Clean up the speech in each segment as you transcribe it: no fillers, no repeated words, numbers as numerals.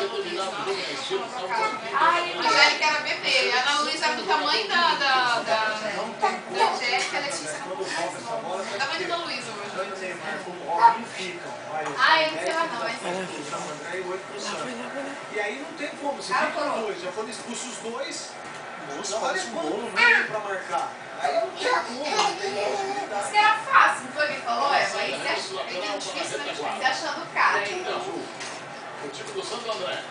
Luísa. A Angélica era bebê. A Ana Luísa era do tamanho da Angélica, a Letícia era um pouco mais nova. O tamanho da Ana Luísa hoje. Ah, eu não sei lá não, mas... E aí não tem como, você fica dois. Já foram expulsos os dois. Moço, parece um bolo, não é pra marcar. Aí não tem como. Isso que era fácil, não foi o que ele falou, Eva? Aí é difícil, né? Você achando o cara aí. O time do Santo André.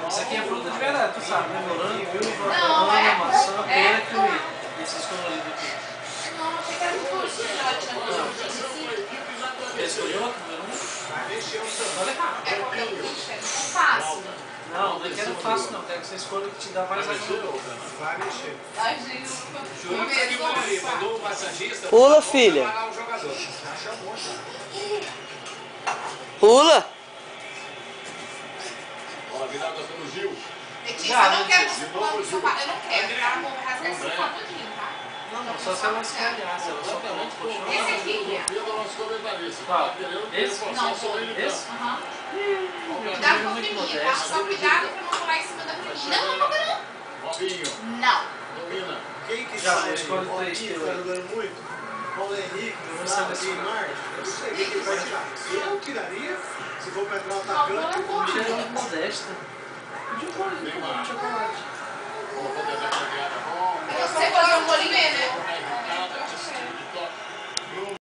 Isso aqui é fruta de verdade, tu sabe, né? Morango, uva, Não, banana, maçã, pera e é. kiwi. Esses coloridos aqui. Não, achei que era um curso. Você escolheu outro? Vai mexer o santo. Olha cá. É qualquer puxa, é fácil. Não, não quero fácil não. Quero que você escolha o que te dá mais ajuda. Vai mexer. Ai, gente, Júlio tá aqui, Maria. Mandou o massagista. Pula, filha. Pagar o jogador. Já chamou, já. Pula. Bola virada pelo Gil. Letícia, eu não quero você pulando no sofá. Eu não quero, tá? Vou rasgar esse sofá todinho, tá? Não, não, só se ela escolher. Se ela só pegar um colchão. Esse aqui, Filho do nosso comentarista. Qual? Esse? Não, Esse? aham. Cuidado com a creminha, tá? Só cuidado pra não pular em cima da creminha. Não, não, não. Robinho. Não. Domina. Quem que Já, sai? escolhe O três Robinho teu tá aí. jogando muito? Paulo Henrique, Você Ronaldo, decide. Neymar. Eu não sei quem que vai tirar. Eu tiraria, se for pra entrar um Não, atacante. não, Cheira muito modesta. De um bolinho de chocolate. Colocou dentro da piada. Bom. Você fazer um bolinho, né?